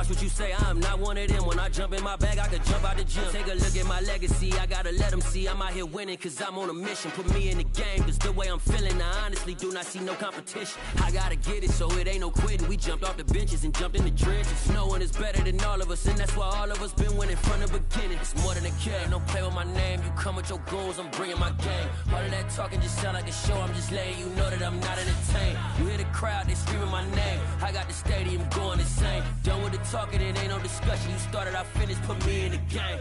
Watch what you say, I'm not one of them. When I jump in my bag, I could jump out the gym. Take a look at my legacy, I gotta let them see I'm out here winning, cause I'm on a mission. Put me in the game, cause the way I'm feeling, I honestly do not see no competition. I gotta get it, so it ain't no quitting. We jumped off the benches and jumped in the trenches. No one is better than all of us, and that's why all of us been winning from the beginning. It's more than a game, don't play with my name. You come with your goons, I'm bringing my game. All of that talking just sound like a show, I'm just letting you know that I'm not entertained. You hear the crowd, they screaming my name. I got the stadium going insane. Done with the talking, it ain't no discussion. You started, I finished, put me in the game.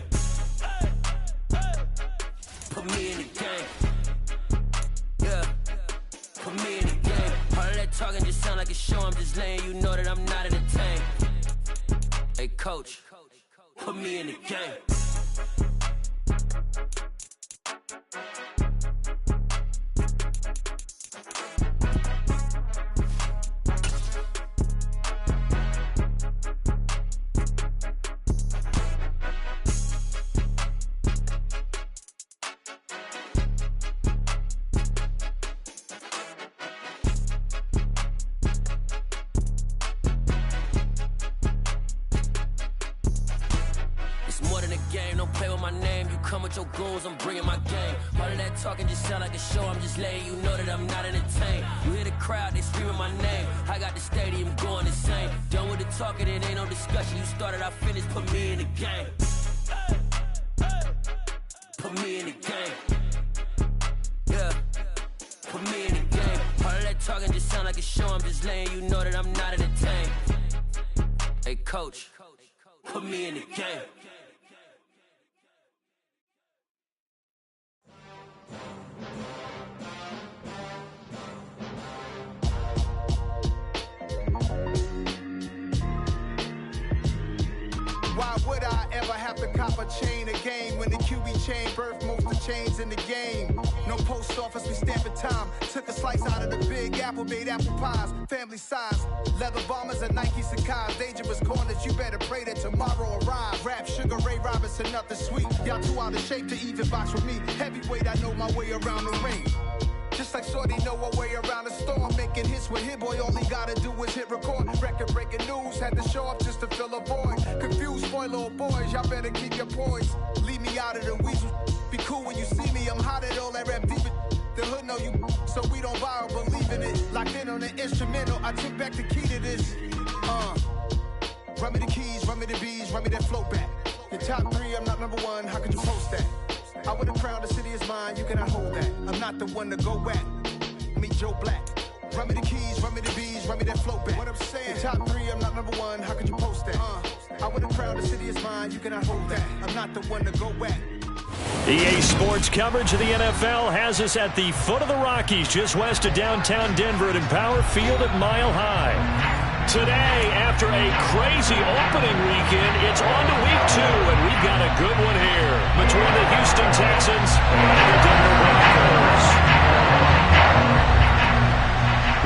Put me in the game. Yeah, put me in the game. All of that talking just sound like a show, I'm just letting you know that I'm not entertained. Hey coach, put me in the game. Your goons, I'm bringing my game. All of that talking just sound like a show, I'm just letting you know that I'm not entertained. You hear the crowd, they screaming my name. I got the stadium going insane. Done with the talking, it ain't no discussion. You started, I finished, put me in the game. Put me in the game. Yeah, put me in the game. All of that talking just sound like a show, I'm just letting you know that I'm not entertained. Hey coach, put me in the game. Why would I ever have to cop a chain a game when the QB chain birthed most of the chains in the game? No post office, we stamping time. Took a slice out of the big apple, made apple pies, family size. Leather bombers and Nike Sacai's. Dangerous corners, you better pray that tomorrow arrives. Rap Sugar Ray Robinson, nothing sweet. Y'all too out of shape to even box with me. Heavyweight, I know my way around the ring. Just like Shorty know her way around the storm. Making hits with Hit Boy, all he gotta do is hit record. Record breaking news, had to show up just to fill a void. Confused, spoiled little boys, y'all better keep your poise. Leave me out of the weasel. Be cool when you see me, I'm hot at all that rap deep. The hood know you, so we don't borrow, believe in it. Locked in on the instrumental, I took back the key to this. Run me the keys, run me the bees, run me that flow back. Your top three, I'm not number one, how could you post that? I would have crowned the city is mine, you cannot hold that. I'm not the one to go back. Meet Joe Black. Run me the keys, run me the bees, run me that flow back. What I'm saying, your top three, I'm not number one, how could you post that? I would have crowned the city is mine, you cannot hold that. I'm not the one to go back. EA Sports coverage of the NFL has us at the foot of the Rockies, just west of downtown Denver at Empower Field at Mile High. Today, after a crazy opening weekend, it's on to week 2, and we've got a good one here between the Houston Texans and the Denver Broncos.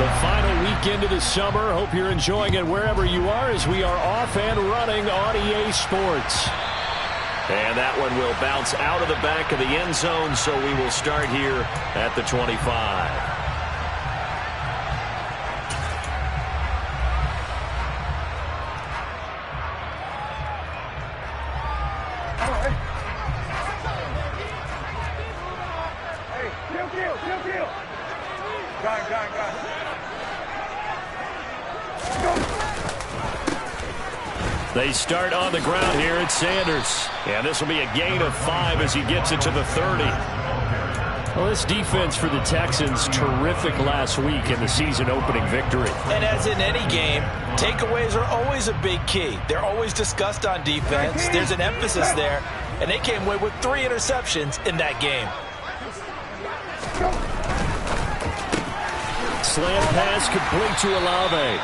The final weekend of the summer. Hope you're enjoying it wherever you are as we are off and running on EA Sports. And that one will bounce out of the back of the end zone, so we will start here at the 25. They start on the ground here at Sanders. And this will be a gain of 5 as he gets it to the 30. Well, this defense for the Texans, terrific last week in the season-opening victory. And as in any game, takeaways are always a big key. They're always discussed on defense. There's an emphasis there. And they came away with 3 interceptions in that game. Slant pass complete to Olave.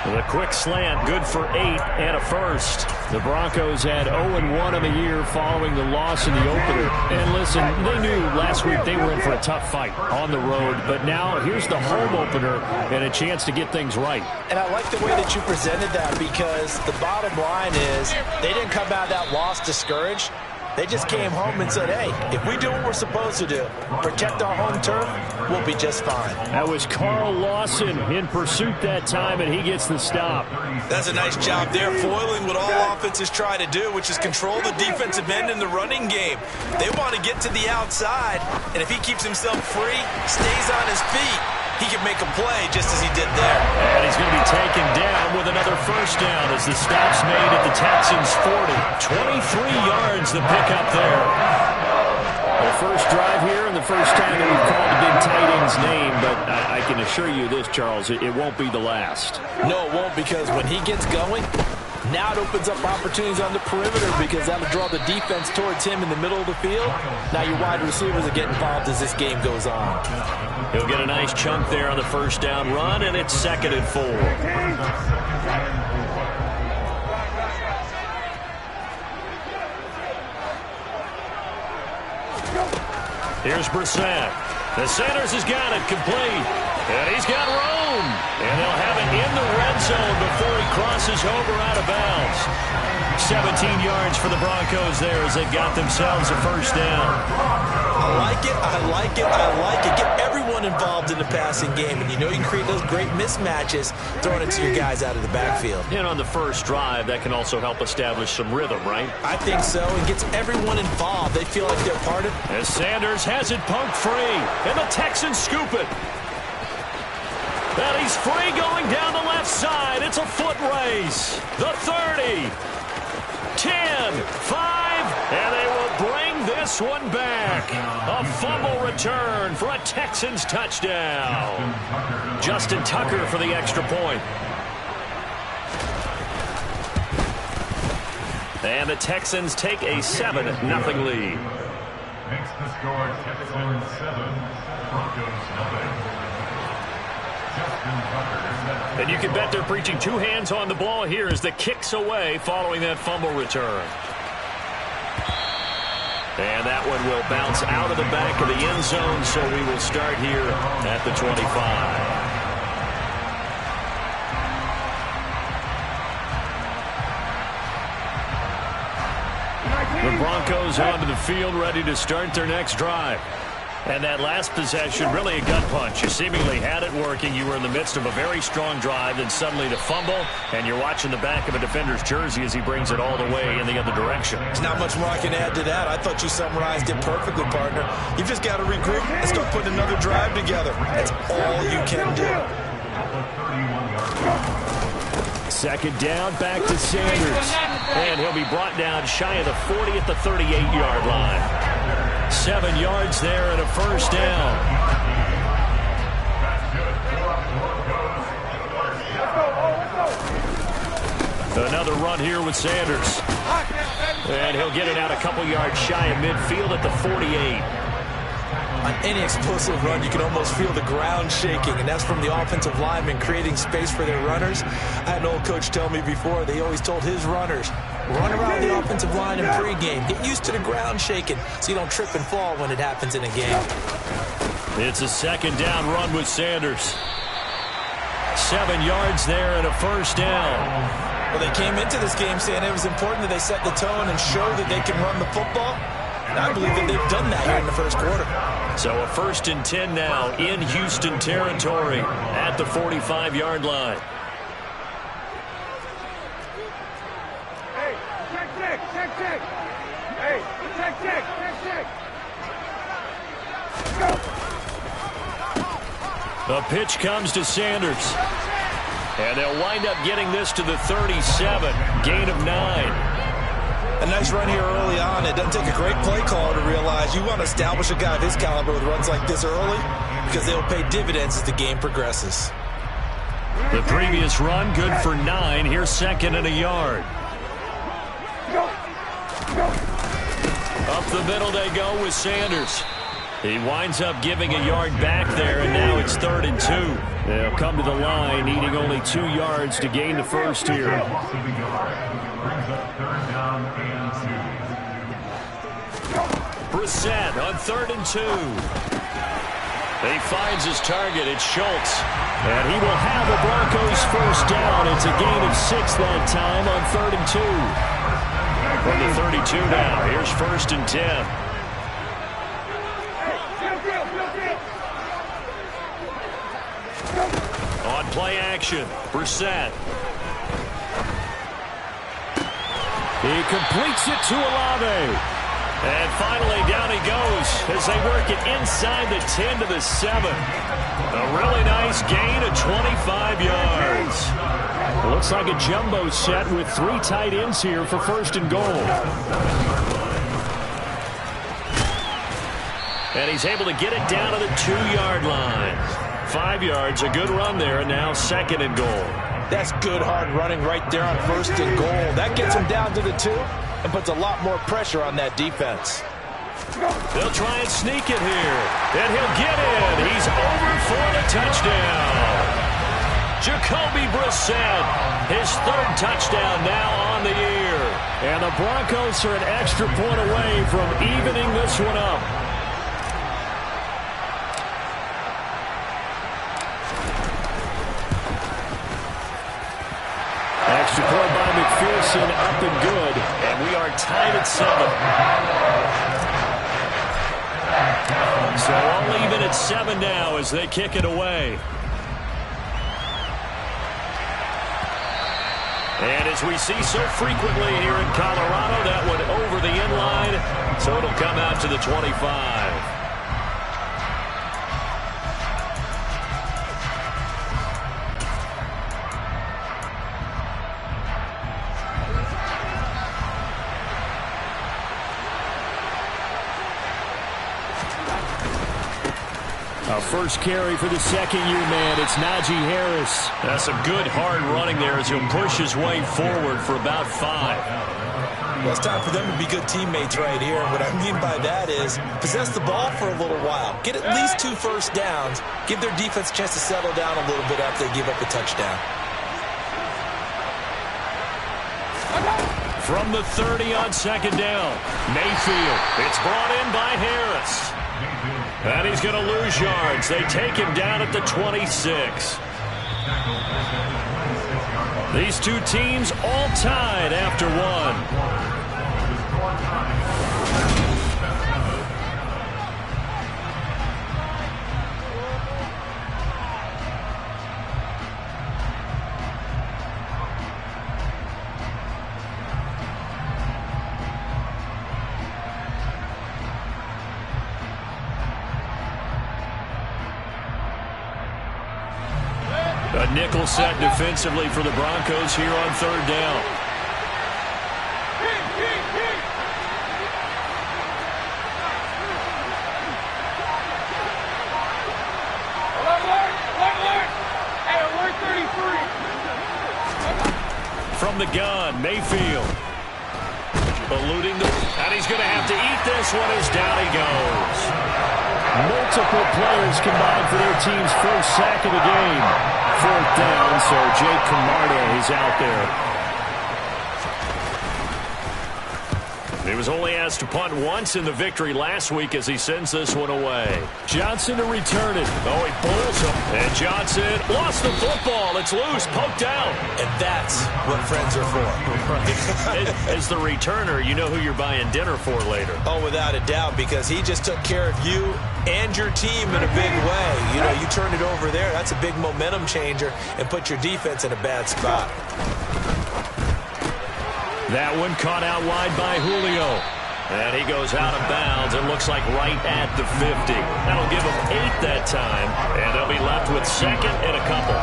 The quick slant, good for 8 and a first. The Broncos had 0-1 in the year following the loss in the opener. And listen, they knew last week they were in for a tough fight on the road. But now here's the home opener and a chance to get things right. And I like the way that you presented that, because the bottom line is they didn't come out of that loss discouraged. They just came home and said, hey, if we do what we're supposed to do, protect our home turf, we'll be just fine. That was Carl Lawson in pursuit that time, and he gets the stop. That's a nice job there, foiling what all offenses try to do, which is control the defensive end in the running game. They want to get to the outside, and if he keeps himself free, stays on his feet, he can make a play just as he did there. And he's going to be taken down with another first down as the stop's made at the Texans' 40. 23 yards the pickup there. The first drive here and the first time that we've called the big tight end's name, but I can assure you this, Charles, it won't be the last. No, it won't, because when he gets going, now it opens up opportunities on the perimeter because that'll draw the defense towards him in the middle of the field. Now your wide receivers are getting involved as this game goes on. He'll get a nice chunk there on the first down run, and it's 2nd and 4. Here's Brissett. The Sanders has got it complete. And he's got room. And they'll have it in the red zone before he crosses over out of bounds. 17 yards for the Broncos there as they've got themselves a first down. I like it, I like it, I like it. Get everyone involved in the passing game. And you know you can create those great mismatches throwing it to your guys out of the backfield. And on the first drive, that can also help establish some rhythm, right? I think so. It gets everyone involved. They feel like they're part of it. As Sanders has it poked free. And the Texans scoop it. And he's free going down the left side. It's a foot race. The 30. 10, 5, and they will bring this one back. A fumble return for a Texans touchdown. Justin Tucker for the extra point. And the Texans take a 7-0 lead. Makes the score Texans 7, Broncos 9. And you can bet they're preaching two hands on the ball here as the kick's away following that fumble return. And that one will bounce out of the back of the end zone, so we will start here at the 25. The Broncos onto the field, ready to start their next drive. And that last possession, really a gut punch. You seemingly had it working. You were in the midst of a very strong drive, then suddenly to fumble, and you're watching the back of a defender's jersey as he brings it all the way in the other direction. There's not much more I can add to that. I thought you summarized it perfectly, partner. You've just got to regroup and start putting another drive together. That's all you can do. Second down, back to Sanders. And he'll be brought down shy of the 40 at the 38-yard line. 7 yards there and a first down. Another run here with Sanders. And he'll get it out a couple yards shy of midfield at the 48. On any explosive run, you can almost feel the ground shaking, and that's from the offensive linemen creating space for their runners. I had an old coach tell me before, they always told his runners, run around the offensive line in pregame. Get used to the ground shaking so you don't trip and fall when it happens in a game. It's a second down run with Sanders. 7 yards there and a first down. Well, they came into this game saying it was important that they set the tone and show that they can run the football. And I believe that they've done that here in the first quarter. So a 1st and 10 now in Houston territory at the 45-yard line. Hey, check. Hey, check. The pitch comes to Sanders. And they'll wind up getting this to the 37. Gain of 9. A nice run here early on. It doesn't take a great play caller to realize you want to establish a guy of his caliber with runs like this early because they'll pay dividends as the game progresses. The previous run, good for 9. Here's 2nd and a yard. Up the middle they go with Sanders. He winds up giving a yard back there, and now it's 3rd and 2. They'll come to the line, needing only 2 yards to gain the first here. Brissett on 3rd and 2. He finds his target. It's Schultz. And he will have the Broncos first down. It's a gain of 6 that time on 3rd and 2. From the 32 now, here's 1st and 10. On play action, Brissett. He completes it to Olave. And finally, down he goes as they work it inside the 10 to the 7. A really nice gain of 25 yards. Looks like a jumbo set with 3 tight ends here for 1st and goal. And he's able to get it down to the 2-yard line. 5 yards, a good run there, and now 2nd and goal. That's good hard running right there on 1st and goal. That gets him down to the 2 and puts a lot more pressure on that defense. They'll try and sneak it here. And he'll get in. He's over for the touchdown. Jacoby Brissett, his 3rd touchdown now on the year. And the Broncos are an extra point away from evening this one up. Extra point by McPherson, up and good. And we are tied at 7. So all even at 7 now as they kick it away. And as we see so frequently here in Colorado, that one over the end line, so it'll come out to the 25. A first carry for the 2nd-year man. It's Najee Harris. That's some good hard running there as he'll push his way forward for about 5. Well, it's time for them to be good teammates right here. And what I mean by that is possess the ball for a little while. Get at least 2 first downs. Give their defense a chance to settle down a little bit after they give up a touchdown. From the 30 on 2nd down, Mayfield. It's brought in by Harris. And he's going to lose yards. They take him down at the 26. These 2 teams all tied after 1. A nickel set defensively for the Broncos here on 3rd down. From the gun, Mayfield. Eluding the... And he's going to have to eat this one as down he goes. Multiple players combined for their team's first sack of the game. 4th down, so Jake Camarda is out there. He was only asked to punt once in the victory last week as he sends this one away. Johnson to return it. Oh, he pulls him. And Johnson lost the football. It's loose, poked out. And that's what friends are for. As the returner, you know who you're buying dinner for later. Oh, without a doubt, because he just took care of you and your team in a big way. You know, you turned it over there. That's a big momentum changer and put your defense in a bad spot. That one caught out wide by Julio. And he goes out of bounds. It looks like right at the 50. That'll give them 8 that time. And they'll be left with 2nd and a couple.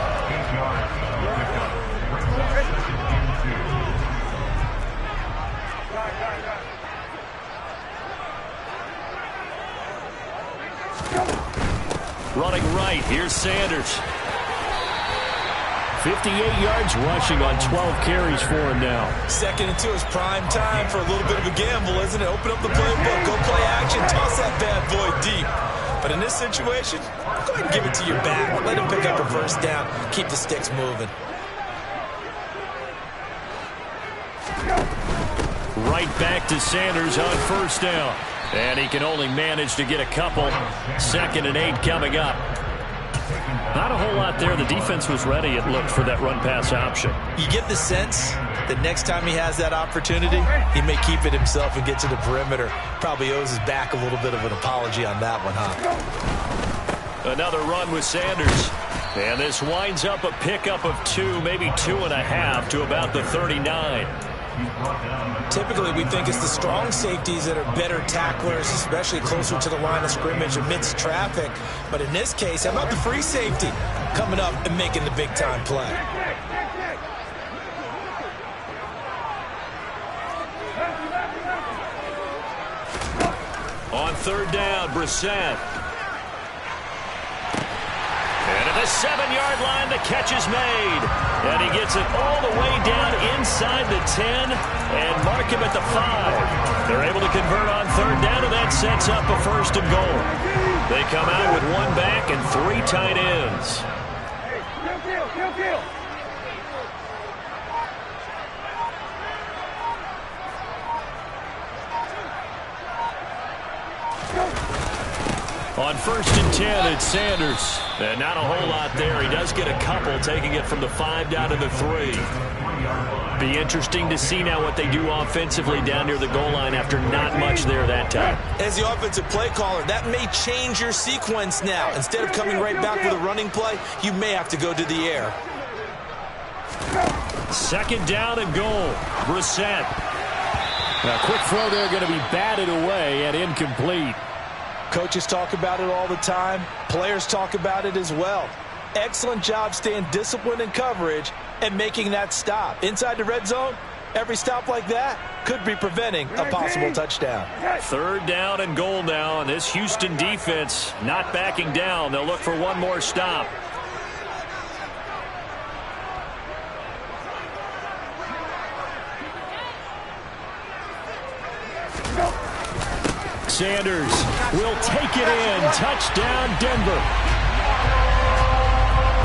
Running right. Here's Sanders. 58 yards rushing on 12 carries for him now. 2nd and 2 is prime time for a little bit of a gamble, isn't it? Open up the playbook, go play action, toss that bad boy deep. But in this situation, go ahead and give it to your back. Let him pick up a first down. Keep the sticks moving. Right back to Sanders on 1st down. And he can only manage to get a couple. 2nd and 8 coming up. Not a whole lot there. The defense was ready, it looked, for that run-pass option. You get the sense The next time he has that opportunity, he may keep it himself and get to the perimeter. Probably owes his back a little bit of an apology on that one, huh? Another run with Sanders. And this winds up a pickup of 2, maybe 2.5 to about the 39. Typically, we think it's the strong safeties that are better tacklers, especially closer to the line of scrimmage amidst traffic. But in this case, how about the free safety coming up and making the big-time play? On third down, Brissett. And at the 7-yard line, the catch is made. And he gets it all the way down inside the 10 and mark him at the 5. They're able to convert on third down, and that sets up a 1st and goal. They come out with 1 back and 3 tight ends. On 1st and 10, it's Sanders. And not a whole lot there. He does get a couple, taking it from the 5 down to the 3. Be interesting to see now what they do offensively down near the goal line after not much there that time. As the offensive play caller, that may change your sequence now. Instead of coming right back with a running play, you may have to go to the air. 2nd down and goal. Brissett. A quick throw there, going to be batted away and incomplete. Coaches talk about it all the time. Players talk about it as well. Excellent job staying disciplined in coverage and making that stop. Inside the red zone, every stop like that could be preventing a possible touchdown. 3rd down and goal now, and this Houston defense not backing down. They'll look for one more stop. Sanders will take it in. Touchdown, Denver.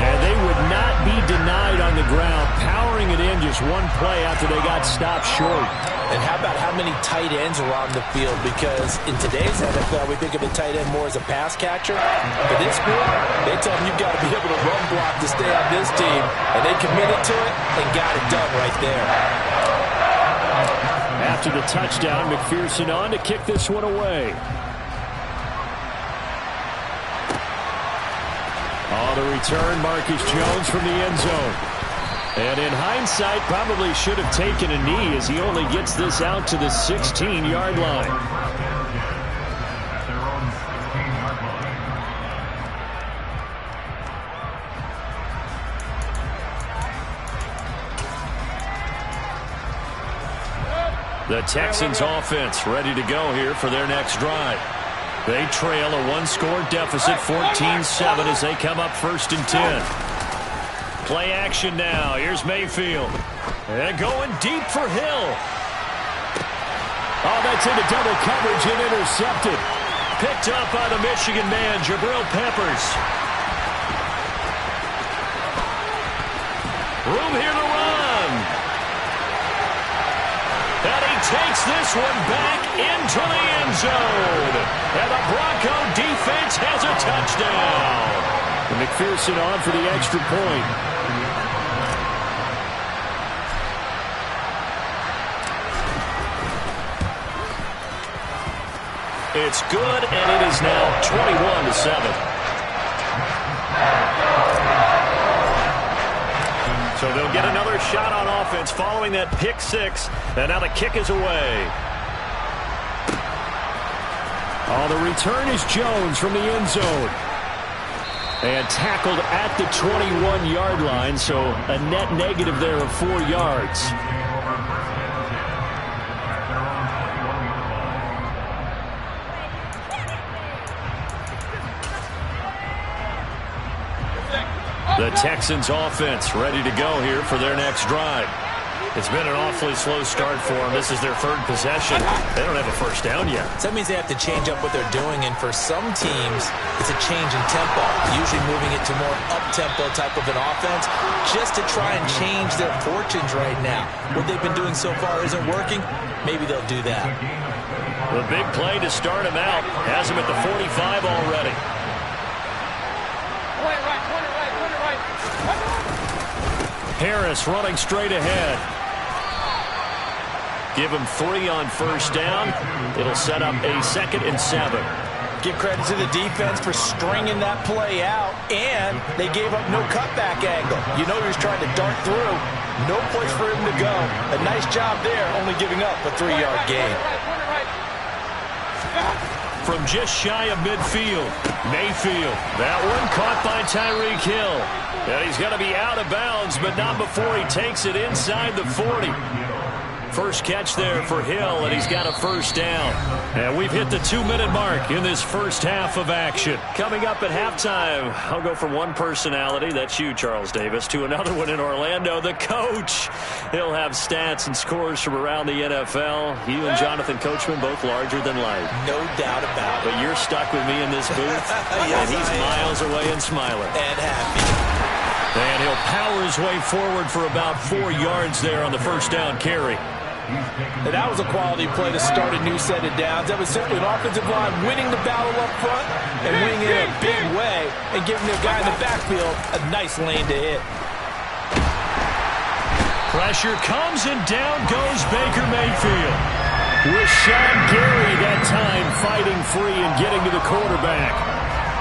And they would not be denied on the ground, powering it in just one play after they got stopped short. And how about how many tight ends are on the field? Because in today's NFL, we think of the tight end more as a pass catcher. For this group, they tell them you've got to be able to run block to stay on this team. And they committed to it and got it done right there. After the touchdown, McPherson on to kick this one away. On the return, Marcus Jones from the end zone. And in hindsight, probably should have taken a knee as he only gets this out to the 16-yard line. The Texans offense ready to go here for their next drive. They trail a 1-score deficit, 14-7, as they come up 1st and 10. Play action now. Here's Mayfield. And going deep for Hill. Oh, that's into double coverage and intercepted. Picked up by the Michigan man, Jabril Peppers. Room here to run. And he takes this one back into the end zone. And the Bronco defense has a touchdown. And McPherson on for the extra point. It's good, and it is now 21-7. So they'll get another shot on offense following that pick 6. And now the kick is away. Oh, the return is Jones from the end zone. And tackled at the 21-yard line, so a net negative there of 4 yards. The Texans offense ready to go here for their next drive. It's been an awfully slow start for them. This is their 3rd possession. They don't have a 1st down yet. So that means they have to change up what they're doing, and for some teams, it's a change in tempo, usually moving it to more up-tempo type of an offense, just to try and change their fortunes right now. What they've been doing so far isn't working. Maybe they'll do that. The big play to start him out has him at the 45 already. Harris running straight ahead. Give him 3 on first down. It'll set up a 2nd and 7. Give credit to the defense for stringing that play out, and they gave up no cutback angle. You know he was trying to dart through. No place for him to go. A nice job there, only giving up a 3-yard gain. From just shy of midfield, Mayfield. That one caught by Tyreek Hill. And he's going to be out of bounds, but not before he takes it inside the 40. First catch there for Hill, and he's got a first down. And we've hit the 2-minute mark in this first half of action. Coming up at halftime, I'll go from one personality, that's you, Charles Davis, to another one in Orlando, the coach. He'll have stats and scores from around the NFL. You and Jonathan Coachman both larger than life. No doubt about it. But you're stuck with me in this booth, yes, and he's miles away and smiling. And happy. And he'll power his way forward for about 4 yards there on the first down carry. And that was a quality play to start a new set of downs. That was simply an offensive line winning the battle up front and winning it in a big way and giving the guy in the backfield a nice lane to hit. Pressure comes, and down goes Baker Mayfield. With Sean Gary that time fighting free and getting to the quarterback.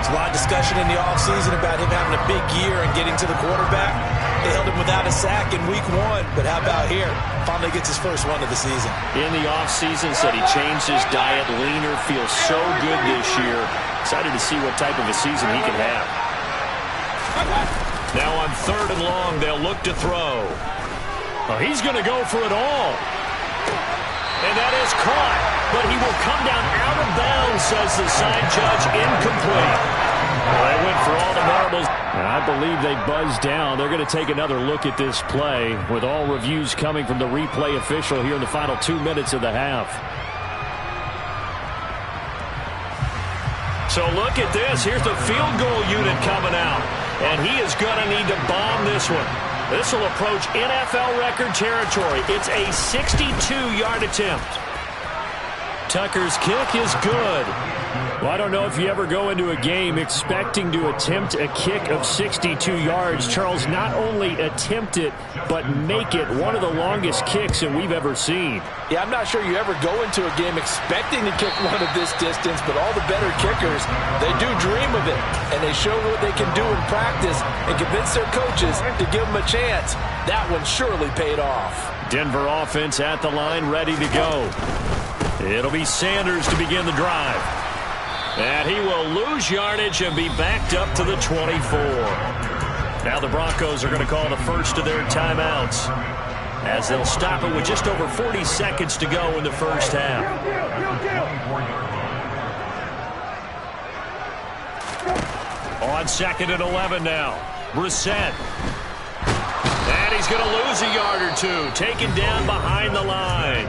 There's a lot of discussion in the offseason about him having a big year and getting to the quarterback. They held him without a sack in week 1, but how about here? Finally gets his first one of the season. In the offseason, said he changed his diet, leaner, feels so good this year. Excited to see what type of a season he can have. Now on 3rd and long, they'll look to throw. Oh, he's going to go for it all. And that is caught, but he will come down out of bounds, says the side judge, incomplete. Well, they went for all the marbles. I believe they buzzed down. They're going to take another look at this play with all reviews coming from the replay official here in the final 2 minutes of the half. So look at this. Here's the field goal unit coming out. And he is going to need to bomb this one. This will approach NFL record territory. It's a 62-yard attempt. Tucker's kick is good. Well, I don't know if you ever go into a game expecting to attempt a kick of 62 yards. Charles, not only attempt it, but make it one of the longest kicks that we've ever seen. Yeah, I'm not sure you ever go into a game expecting to kick one of this distance, but all the better kickers, they do dream of it, and they show what they can do in practice and convince their coaches to give them a chance. That one surely paid off. Denver offense at the line, ready to go. It'll be Sanders to begin the drive. And he will lose yardage and be backed up to the 24. Now the Broncos are going to call the first of their timeouts, as they'll stop it with just over 40 seconds to go in the first half. On 2nd and 11 now. Brissett. And he's going to lose a yard or two. Taken down behind the line.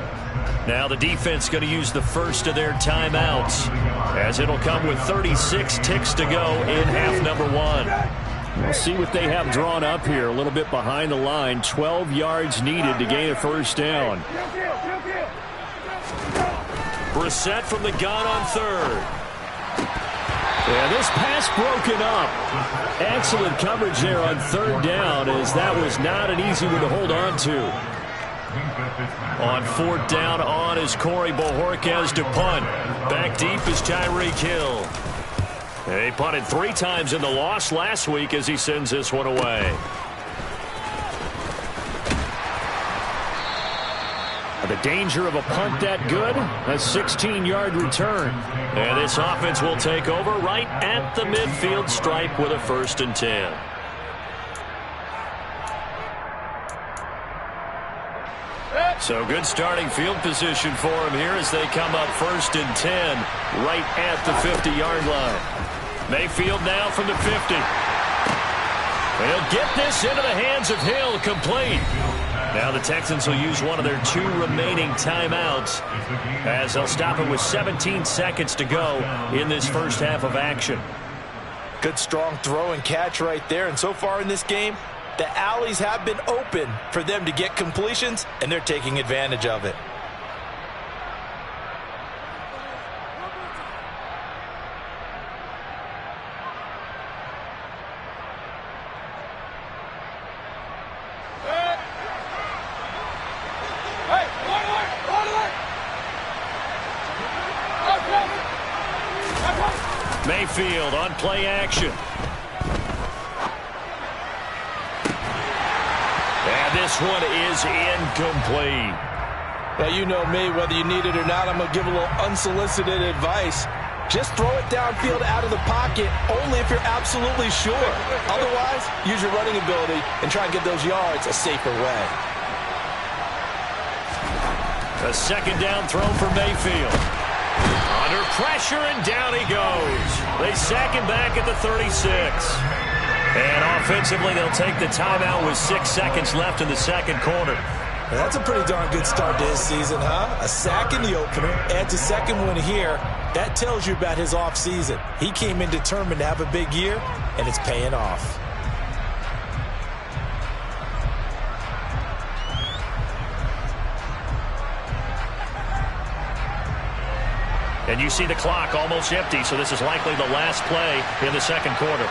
Now the defense going to use the first of their timeouts, as it'll come with 36 ticks to go in half number 1. We'll see what they have drawn up here. A little bit behind the line. 12 yards needed to gain a first down. Brissett from the gun on 3rd. And this pass broken up. Excellent coverage there on 3rd down, as that was not an easy one to hold on to. On 4th down on is Corey Bojorquez to punt. Back deep is Tyreek Hill. He punted 3 times in the loss last week as he sends this one away. The danger of a punt that good? A 16-yard return. And this offense will take over right at the midfield stripe with a 1st and 10. So good starting field position for him here as they come up 1st and 10 right at the 50-yard line. Mayfield now from the 50. They'll get this into the hands of Hill, complete. Now the Texans will use one of their 2 remaining timeouts, as they'll stop it with 17 seconds to go in this first half of action. Good strong throw and catch right there, and so far in this game, the alleys have been open for them to get completions, and they're taking advantage of it. Hey, Mayfield on play action. And this one is incomplete. Now, you know me, whether you need it or not, I'm going to give a little unsolicited advice. Just throw it downfield out of the pocket, only if you're absolutely sure. Otherwise, use your running ability and try and get those yards a safer way. A second down throw for Mayfield. Under pressure, and down he goes. They sack him back at the 36. And offensively, they'll take the timeout with 6 seconds left in the second quarter. That's a pretty darn good start to his season, huh? A sack in the opener, adds a second one here. That tells you about his offseason. He came in determined to have a big year, and it's paying off. And you see the clock almost empty, so this is likely the last play in the second quarter.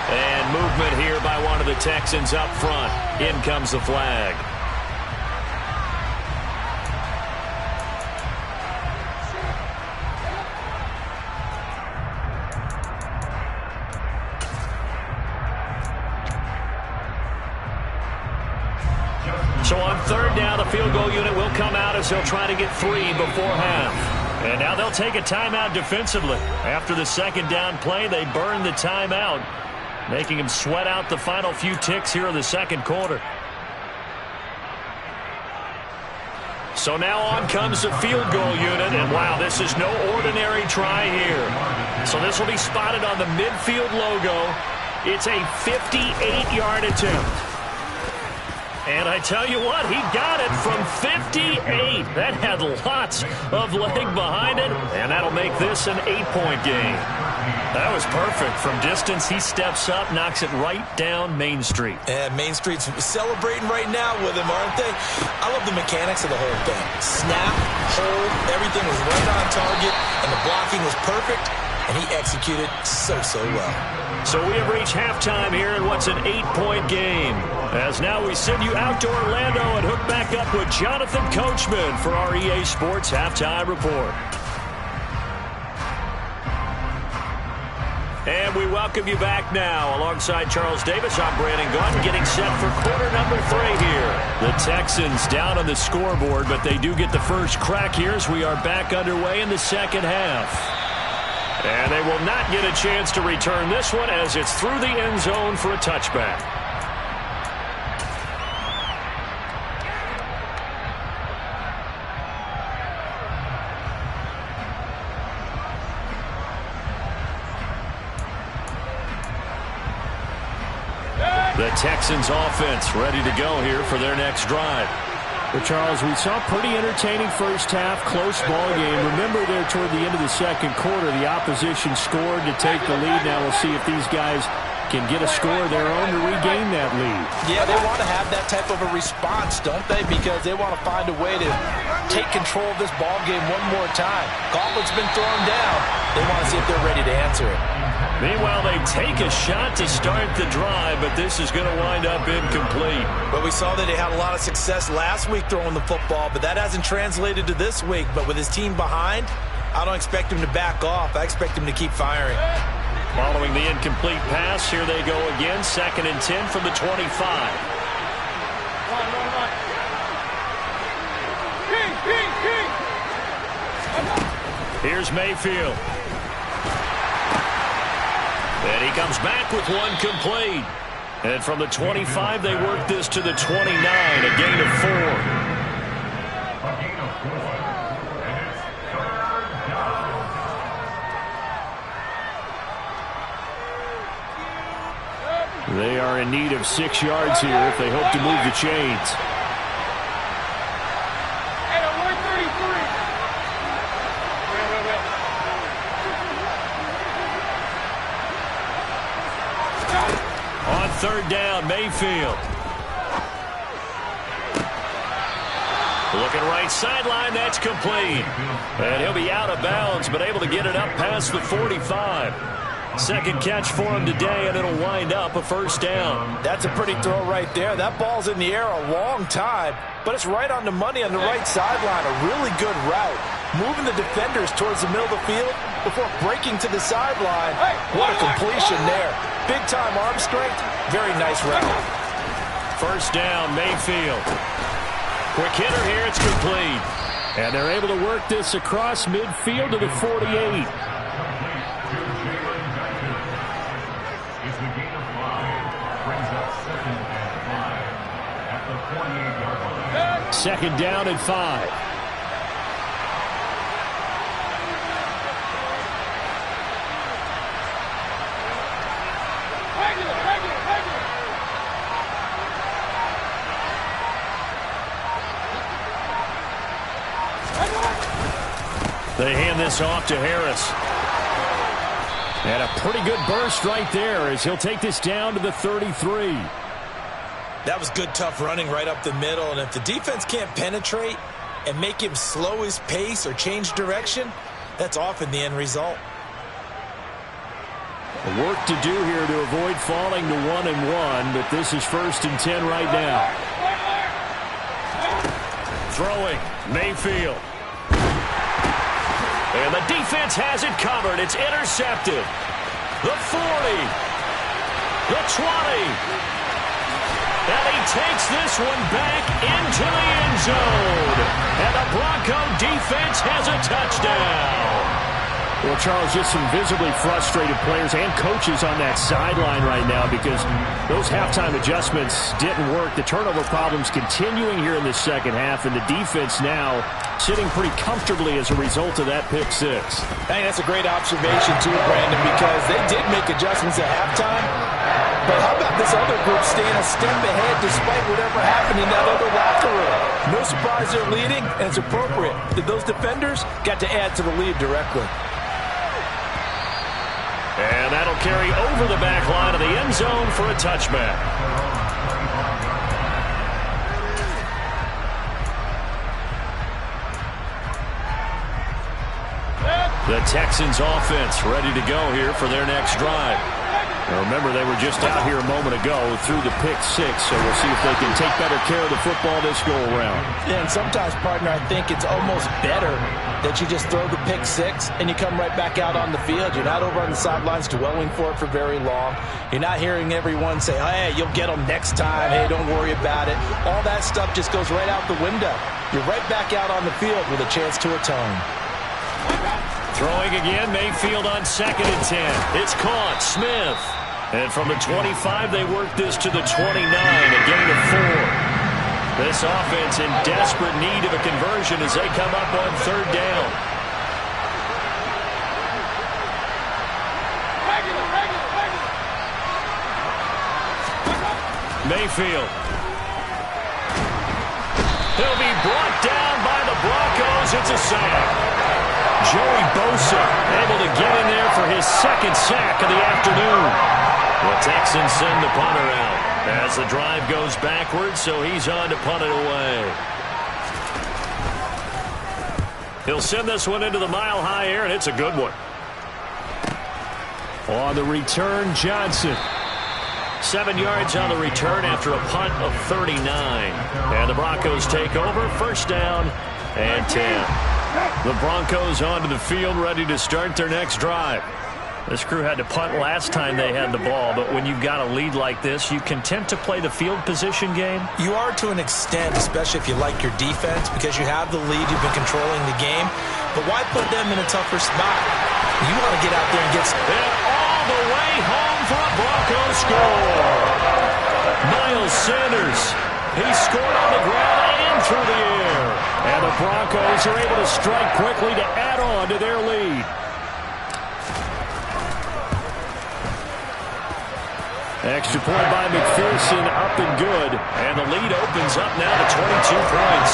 And movement here by one of the Texans up front. In comes the flag. So on third down, the field goal unit will come out as they'll try to get 3 before half. And now they'll take a timeout defensively. After the second down play, they burn the timeout, making them sweat out the final few ticks here in the second quarter. So now on comes the field goal unit, and wow, this is no ordinary try here. So this will be spotted on the midfield logo. It's a 58-yard attempt. And I tell you what, he got it from 58. That had lots of leg behind it, and that'll make this an 8-point game. That was perfect. From distance, he steps up, knocks it right down Main Street. And Main Street's celebrating right now with him, aren't they? I love the mechanics of the whole thing. Snap, hold, everything was right on target, and the blocking was perfect, and he executed so well. So we have reached halftime here in what's an 8-point game. As now we send you out to Orlando and hook back up with Jonathan Coachman for our EA Sports Halftime Report. And we welcome you back now. Alongside Charles Davis, I'm Brandon Gaunt, getting set for quarter number 3 here. The Texans down on the scoreboard, but they do get the first crack here as we are back underway in the second half. And they will not get a chance to return this one as it's through the end zone for a touchback. The Texans offense ready to go here for their next drive. Well, Charles, we saw a pretty entertaining first half, close ball game. Remember there toward the end of the second quarter, the opposition scored to take the lead. Now we'll see if these guys can get a score of their own to regain that lead. Yeah, they want to have that type of a response, don't they? Because they want to find a way to take control of this ball game one more time. Gauntlet's been thrown down. They want to see if they're ready to answer it. Meanwhile, they take a shot to start the drive, but this is going to wind up incomplete. But we saw that they had a lot of success last week throwing the football, but that hasn't translated to this week. But with his team behind, I don't expect him to back off. I expect him to keep firing. Following the incomplete pass, here they go again. 2nd and 10 from the 25. Here's Mayfield. And he comes back with one complete. And from the 25, they work this to the 29, a gain of 4. A gain of 4. And it's 3rd down. They are in need of 6 yards here if they hope to move the chains. On 3rd down, Mayfield. Looking right sideline, that's complete. And he'll be out of bounds, but able to get it up past the 45. Second catch for him today, and it'll wind up a first down. That's a pretty throw right there. That ball's in the air a long time, but it's right on the money on the right sideline. A really good route. Moving the defenders towards the middle of the field before breaking to the sideline. What a completion there. Big-time arm strength. Very nice route. First down, Mayfield. Quick hitter here, it's complete. And they're able to work this across midfield to the 48. It's the gain of 5. Brings up 2nd and 5 at the 48-yard line. Second down and 5. They hand this off to Harris. And a pretty good burst right there as he'll take this down to the 33. That was good, tough running right up the middle. And if the defense can't penetrate and make him slow his pace or change direction, that's often the end result. Work to do here to avoid falling to 1-1, but this is 1st and 10 right now. Throwing, Mayfield. And the defense has it covered. It's intercepted. The 40. The 20. And he takes this one back into the end zone. And the Bronco defense has a touchdown. Well, Charles, just some visibly frustrated players and coaches on that sideline right now because those halftime adjustments didn't work. The turnover problems continuing here in the second half, and the defense now sitting pretty comfortably as a result of that pick six. I think that's a great observation, too, Brandon, because they did make adjustments at halftime. But how about this other group staying a step ahead despite whatever happened in that other locker room? No surprise they're leading, and it's appropriate that those defenders got to add to the lead directly. And that'll carry over the back line of the end zone for a touchback. The Texans offense ready to go here for their next drive. Now remember, they were just out here a moment ago through the pick six, so we'll see if they can take better care of the football this go-around. Yeah, and sometimes, partner, I think it's almost better that you just throw the pick six and you come right back out on the field. You're not over on the sidelines dwelling for it for very long. You're not hearing everyone say, hey, you'll get them next time. Hey, don't worry about it. All that stuff just goes right out the window. You're right back out on the field with a chance to atone. Throwing again, Mayfield on 2nd and 10. It's caught, Smith. And from the 25, they work this to the 29, a gain of 4. This offense in desperate need of a conversion as they come up on 3rd down. Mayfield. He'll be brought down by the Broncos. It's a sack. Joey Bosa able to get in there for his 2nd sack of the afternoon. The Texans send the punter out as the drive goes backwards, so he's on to punt it away. He'll send this one into the mile-high air, and it's a good one. On the return, Johnson. 7 yards on the return after a punt of 39. And the Broncos take over, 1st down and 10. The Broncos onto the field, ready to start their next drive. This crew had to punt last time they had the ball, but when you've got a lead like this, you content to play the field position game? You are to an extent, especially if you like your defense, because you have the lead, you've been controlling the game. But why put them in a tougher spot? You want to get out there and get... And all the way home for a Broncos score. Miles Sanders, he scored on the ground and through the air. And the Broncos are able to strike quickly to add on to their lead. Extra point by McPherson, up and good. And the lead opens up now to 22 points.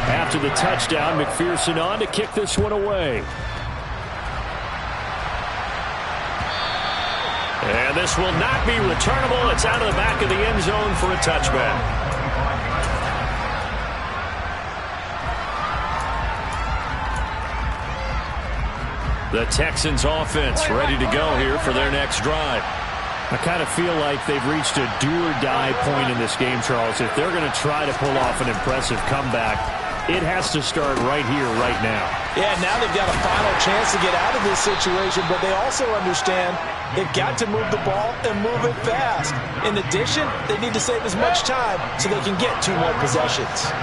After the touchdown, McPherson on to kick this one away. And this will not be returnable. It's out of the back of the end zone for a touchback. The Texans offense ready to go here for their next drive. I kind of feel like they've reached a do-or-die point in this game, Charles. If they're going to try to pull off an impressive comeback, it has to start right here, right now. Yeah, now they've got a final chance to get out of this situation, but they also understand they've got to move the ball and move it fast. In addition, they need to save as much time so they can get 2 more possessions.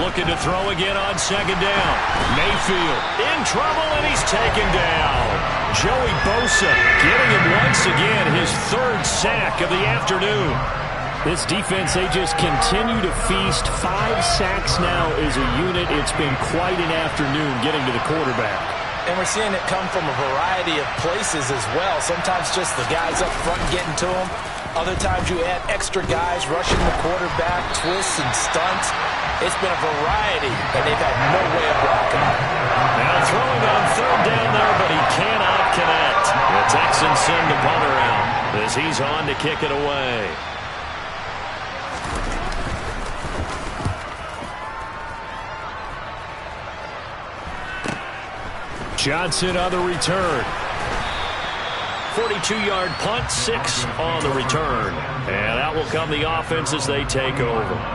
Looking to throw again on second down. Mayfield in trouble, and he's taken down. Joey Bosa getting him once again, his 3rd sack of the afternoon. This defense, they just continue to feast. 5 sacks now as a unit. It's been quite an afternoon getting to the quarterback. And we're seeing it come from a variety of places as well. Sometimes just the guys up front getting to him. Other times you add extra guys rushing the quarterback, twists and stunts. It's been a variety, and they've had no way of blocking it. Now throwing on 3rd down there, but he cannot connect. The Texans send the punter out as he's on to kick it away. Johnson on the return. 42-yard punt, 6 on the return. And out will come the offense as they take over.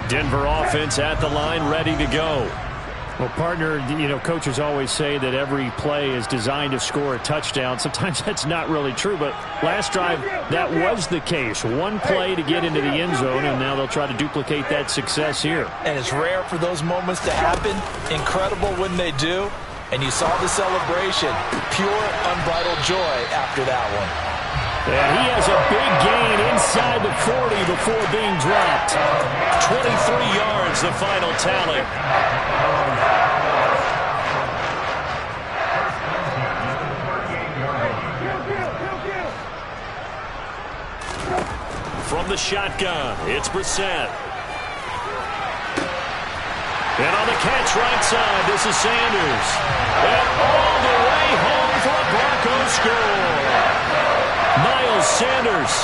Denver offense at the line, ready to go. Well, partner, coaches always say that every play is designed to score a touchdown. Sometimes that's not really true, but last drive, that was the case. 1 play to get into the end zone, and now they'll try to duplicate that success here. And it's rare for those moments to happen. Incredible when they do. And you saw the celebration. Pure, unbridled joy after that one. And he has a big gain inside the 40 before being dropped. 23 yards, the final tally. From the shotgun, it's Brissett. And on the catch right side, this is Sanders. And all the way home for a Broncos score. Miles Sanders,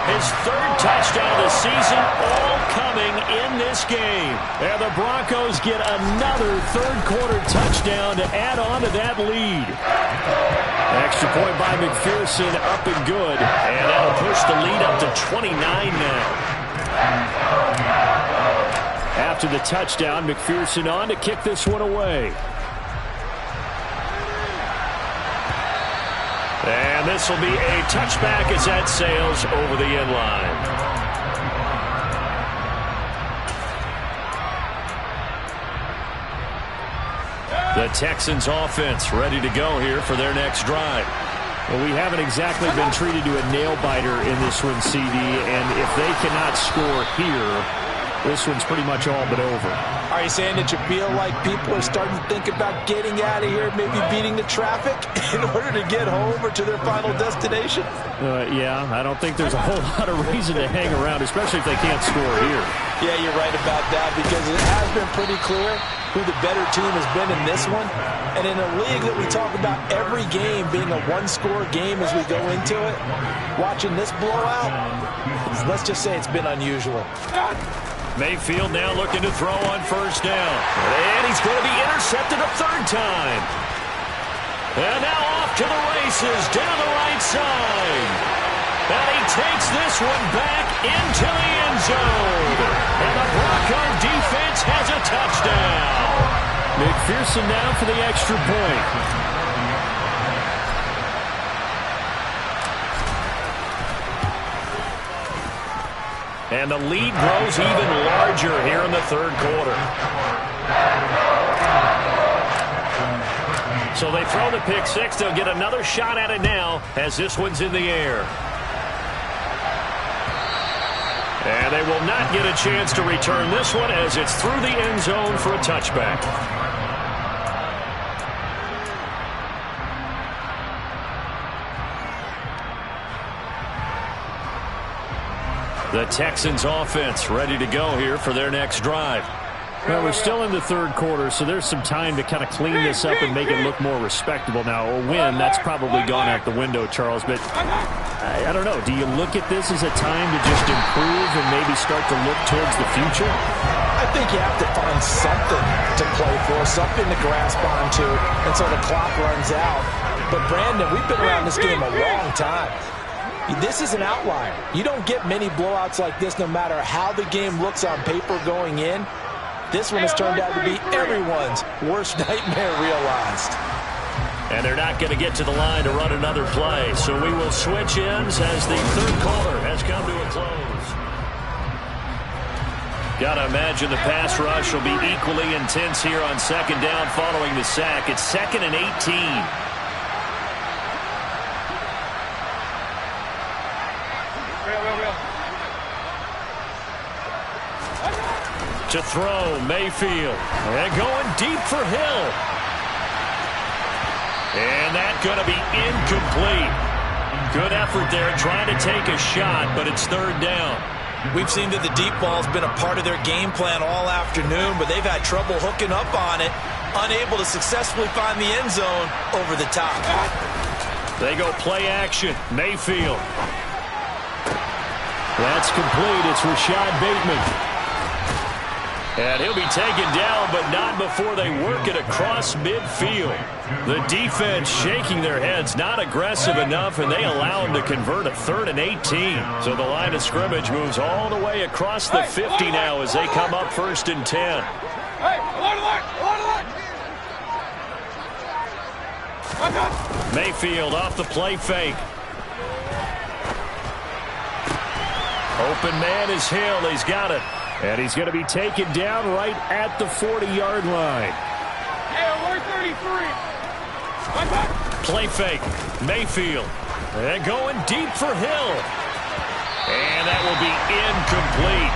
his 3rd touchdown of the season, all coming in this game. And the Broncos get another 3rd-quarter touchdown to add on to that lead. Extra point by McPherson, up and good. And that'll push the lead up to 29 now. After the touchdown, McPherson on to kick this one away. And this will be a touchback as that sails over the end line. The Texans offense ready to go here for their next drive. Well, we haven't exactly been treated to a nail-biter in this one, CD, and if they cannot score here, this one's pretty much all but over. Are you saying that you feel like people are starting to think about getting out of here, maybe beating the traffic in order to get home or to their final destination? Yeah, I don't think there's a whole lot of reason to hang around, especially if they can't score here. Yeah, you're right about that, because it has been pretty clear who the better team has been in this one. And in a league that we talk about every game being a 1-score game as we go into it, watching this blowout, let's just say it's been unusual. Mayfield now looking to throw on 1st down. And he's going to be intercepted a 3rd time. And now off to the races down the right side. And he takes this one back into the end zone. And the Bronco defense has a touchdown. McPherson down for the extra point. And the lead grows even larger here in the 3rd quarter. So they throw the pick 6. They'll get another shot at it now as this one's in the air. And they will not get a chance to return this one as it's through the end zone for a touchback. The Texans offense ready to go here for their next drive. Well, we're still in the 3rd quarter, so there's some time to kind of clean this up and make it look more respectable. Now, a win, that's probably gone out the window, Charles, but I don't know. Do you look at this as a time to just improve and maybe start to look towards the future? I think you have to find something for, something to grasp onto until the clock runs out. But, Brandon, we've been around this game a long time. This is an outlier. You don't get many blowouts like this no matter how the game looks on paper going in. This one has turned out to be everyone's worst nightmare realized. And they're not going to get to the line to run another play. So we will switch ends as the third quarter has come to a close. Got to imagine the pass rush will be equally intense here on second down following the sack. It's 2nd and 18. To throw, Mayfield. And going deep for Hill. And that's going to be incomplete. Good effort there trying to take a shot, but it's third down. We've seen that the deep ball's been a part of their game plan all afternoon, but they've had trouble hooking up on it, unable to successfully find the end zone over the top. They go play action. Mayfield. That's complete. It's Rashad Bateman. And he'll be taken down, but not before they work it across midfield. The defense shaking their heads, not aggressive enough, and they allow him to convert a 3rd and 18. So the line of scrimmage moves all the way across the 50 now as they come up 1st and 10. Mayfield off the play fake. Open man is Hill. He's got it. And he's going to be taken down right at the 40-yard line. Hey, we're 33. Play fake. Mayfield. And going deep for Hill. And that will be incomplete.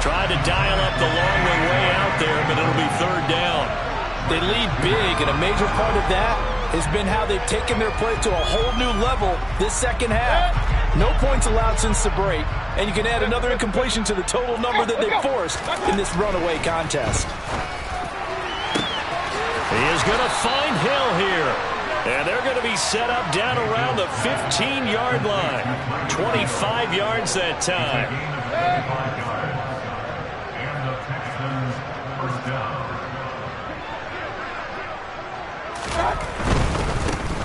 Tried to dial up the long way out there, but it'll be third down. They lead big, and a major part of that has been how they've taken their play to a whole new level this second half. No points allowed since the break, and you can add another incompletion to the total number that they forced in this runaway contest. He is going to find Hill here. And they're going to be set up down around the 15-yard line. 25 yards that time. And the Texans first down.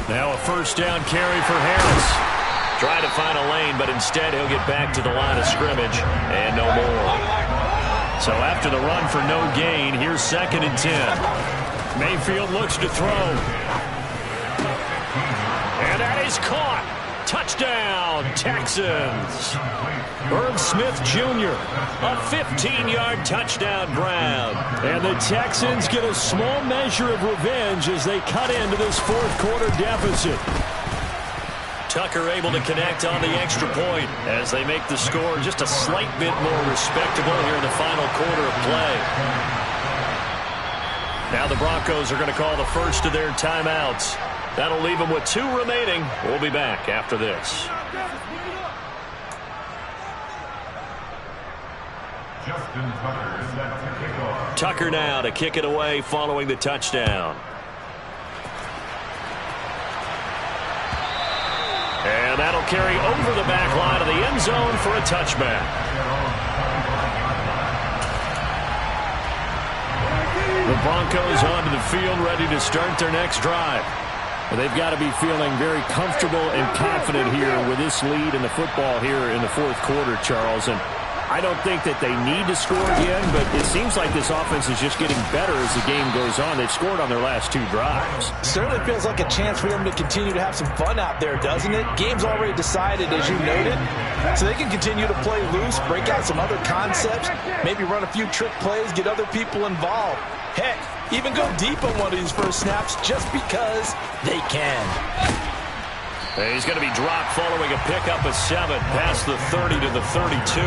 Now a first down carry for Harris. Trying to find a lane, but instead he'll get back to the line of scrimmage and no more. So after the run for no gain, here's 2nd and 10. Mayfield looks to throw. And that is caught. Touchdown, Texans. Irv Smith Jr., a 15-yard touchdown grab. And the Texans get a small measure of revenge as they cut into this fourth quarter deficit. Tucker able to connect on the extra point as they make the score just a slight bit more respectable here in the final quarter of play. Now the Broncos are going to call the first of their timeouts. That'll leave them with 2 remaining. We'll be back after this. Justin Tucker set to kick off. Tucker now to kick it away following the touchdown. And that'll carry over the back line of the end zone for a touchback. The Broncos onto the field ready to start their next drive. They've got to be feeling very comfortable and confident here with this lead in the football here in the fourth quarter, Charles. And I don't think that they need to score again, but it seems like this offense is just getting better as the game goes on. They've scored on their last 2 drives. Certainly feels like a chance for them to continue to have some fun out there, doesn't it? Game's already decided, as you noted, so they can continue to play loose, break out some other concepts, maybe run a few trick plays, get other people involved. Heck, even go deep on one of these first snaps just because they can. He's going to be dropped following a pickup of 7 past the 30 to the 32.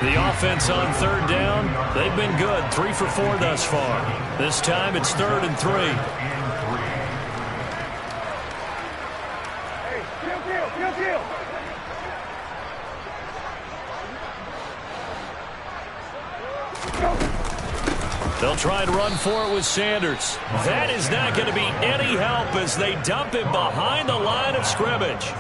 The offense on third down, they've been good. 3 for 4 thus far. This time it's 3rd and 3. Hey, field. They'll try and run for it with Sanders. That is not going to be any help as they dump him behind the line of scrimmage.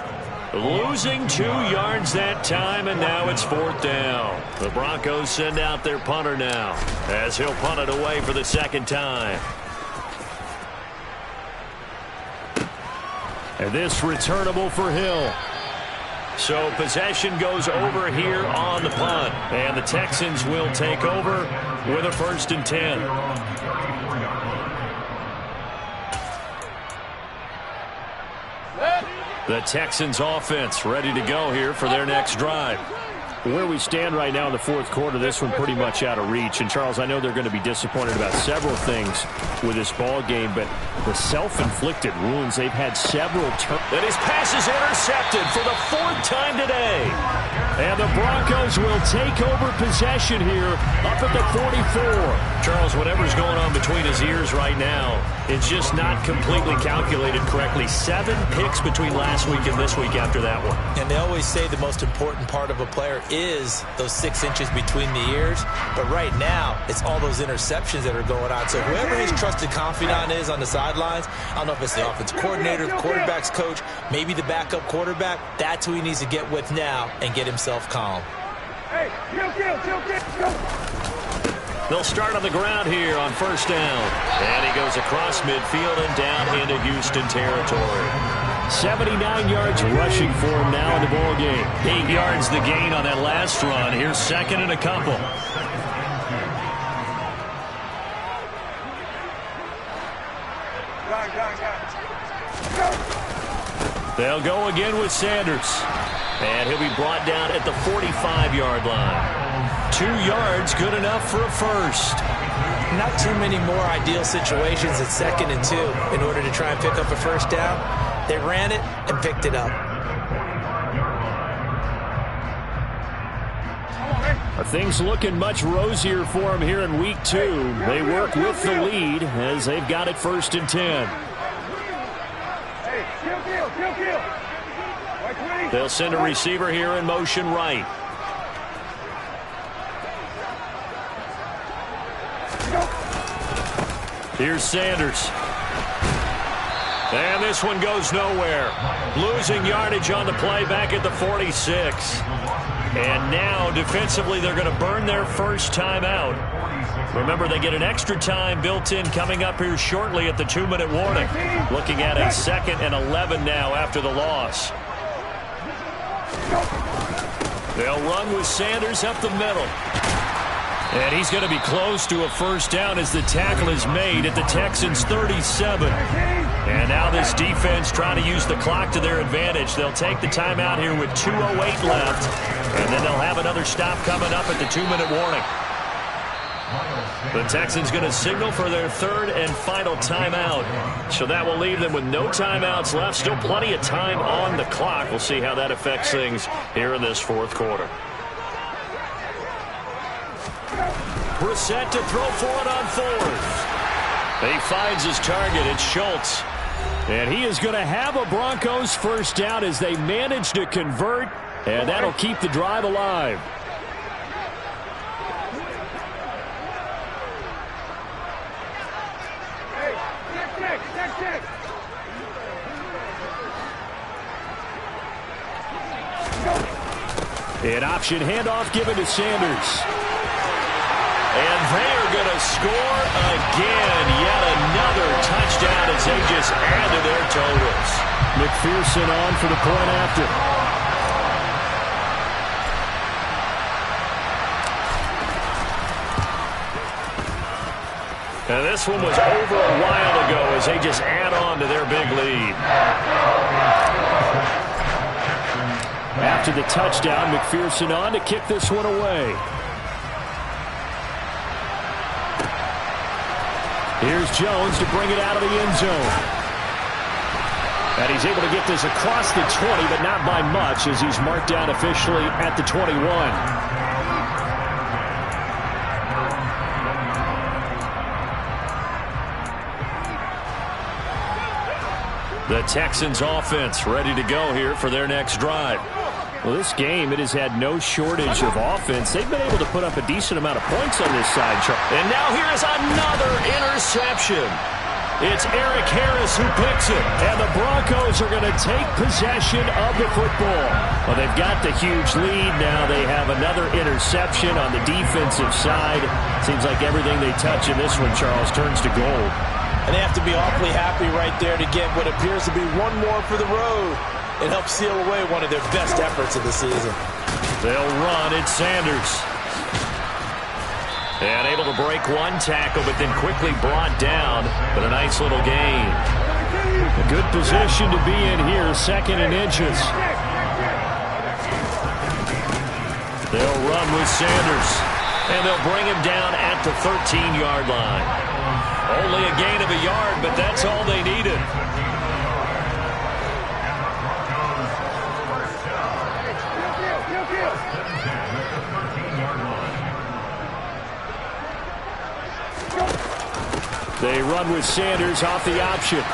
Losing 2 yards that time, and now it's 4th down. The Broncos send out their punter now, as he'll punt it away for the 2nd time. And this returnable for Hill. So possession goes over here on the punt. And the Texans will take over with a 1st and 10. The Texans offense ready to go here for their next drive. Where we stand right now in the 4th quarter, this one pretty much out of reach. And, Charles, I know they're going to be disappointed about several things with this ball game, but the self-inflicted wounds, they've had several turns. And his pass is intercepted for the 4th time today. And the Broncos will take over possession here up at the 44. Charles, whatever's going on between his ears right now, it's just not completely calculated correctly. 7 picks between last week and this week after that one. And they always say the most important part of a player is those 6 inches between the ears. But right now, it's all those interceptions that are going on. So whoever his trusted confidant is on the sidelines, I don't know if it's the offensive coordinator, the quarterback's coach, maybe the backup quarterback, that's who he needs to get with now and get himself calm. Hey, go. They'll start on the ground here on 1st down. And he goes across midfield and down into Houston territory. 79 yards rushing for him now in the ball game. 8 yards the gain on that last run. Here's 2nd and a couple. They'll go again with Sanders. And he'll be brought down at the 45-yard line. 2 yards, good enough for a 1st. Not too many more ideal situations at 2nd and 2 in order to try and pick up a 1st down. They ran it and picked it up. Things looking much rosier for him here in week 2. They work with the lead as they've got it 1st and 10. Hey, kill. They'll send a receiver here in motion right. Here's Sanders. And this one goes nowhere. Losing yardage on the play back at the 46. And now defensively they're going to burn their 1st time out. Remember, they get an extra time built in coming up here shortly at the 2-minute warning. Looking at a 2nd and 11 now after the loss. They'll run with Sanders up the middle. And he's going to be close to a 1st down as the tackle is made at the Texans' 37. And now this defense trying to use the clock to their advantage. They'll take the timeout here with 2:08 left. And then they'll have another stop coming up at the 2-minute warning. The Texans going to signal for their 3rd and final timeout. So that will leave them with no timeouts left. Still plenty of time on the clock. We'll see how that affects things here in this 4th quarter. Brissett to throw for it on 4th. He finds his target. It's Schultz. And he is going to have a Broncos 1st down as they manage to convert. And that'll keep the drive alive. An option handoff given to Sanders. And they are going to score again. Yet another touchdown as they just add to their totals. McPherson on for the point after. And this one was over a while ago as they just add on to their big lead. After the touchdown, McPherson on to kick this one away. Here's Jones to bring it out of the end zone. And he's able to get this across the 20, but not by much as he's marked down officially at the 21. The Texans offense ready to go here for their next drive. Well, this game, it has had no shortage of offense. They've been able to put up a decent amount of points on this side. And now here is another interception. It's Eric Harris who picks it, and the Broncos are going to take possession of the football. Well, they've got the huge lead. Now they have another interception on the defensive side. Seems like everything they touch in this one, Charles, turns to gold. And they have to be awfully happy right there to get what appears to be one more for the road. It helps seal away one of their best efforts of the season. They'll run. It's Sanders. And able to break one tackle, but then quickly brought down. But a nice little gain. A good position to be in here, 2nd and inches. They'll run with Sanders. And they'll bring him down at the 13-yard line. Only a gain of a yard, but that's all they needed. They run with Sanders off the option.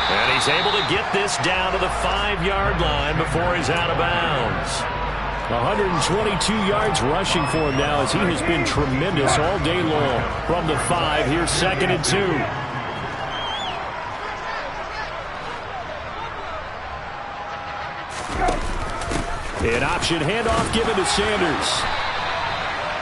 And he's able to get this down to the 5-yard line before he's out of bounds. 122 yards rushing for him now as he has been tremendous all day long. From the 5, here's 2nd and 2. An option handoff given to Sanders.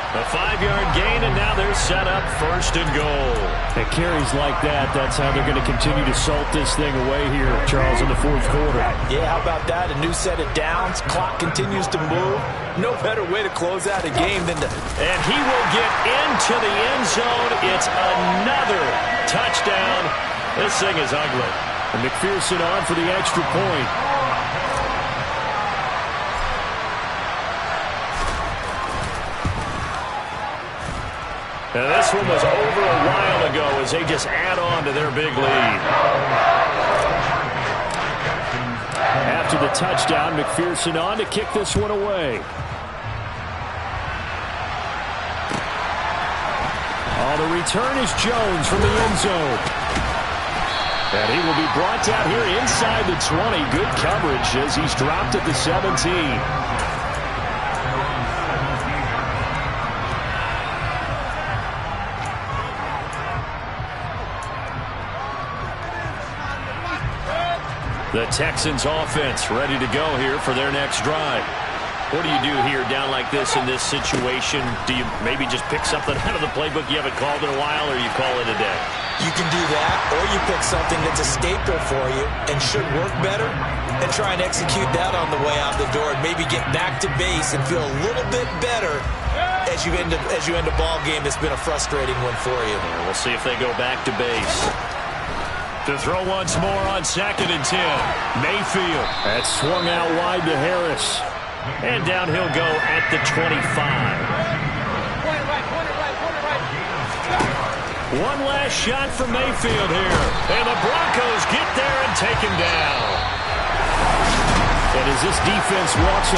A 5-yard gain, and now they're set up 1st and goal. At carries like that, that's how they're going to continue to salt this thing away here, Charles, in the 4th quarter. Yeah, how about that? A new set of downs. Clock continues to move. No better way to close out a game than to... And he will get into the end zone. It's another touchdown. This thing is ugly. And McPherson on for the extra point. And this one was over a while ago as they just add on to their big lead. After the touchdown, McPherson on to kick this one away. Oh, the return is Jones from the end zone. And he will be brought down here inside the 20. Good coverage as he's dropped at the 17. The Texans offense ready to go here for their next drive. What do you do here down like this in this situation? Do you maybe just pick something out of the playbook you haven't called in a while, or you call it a day? You can do that, or you pick something that's a staple for you and should work better and try and execute that on the way out the door and maybe get back to base and feel a little bit better as you end a ball game that's been a frustrating one for you. Yeah, we'll see if they go back to base. To throw once more on 2nd and 10. Mayfield. That swung out wide to Harris. And down he'll go at the 25. One last shot for Mayfield here. And the Broncos get there and take him down. And as this defense walks off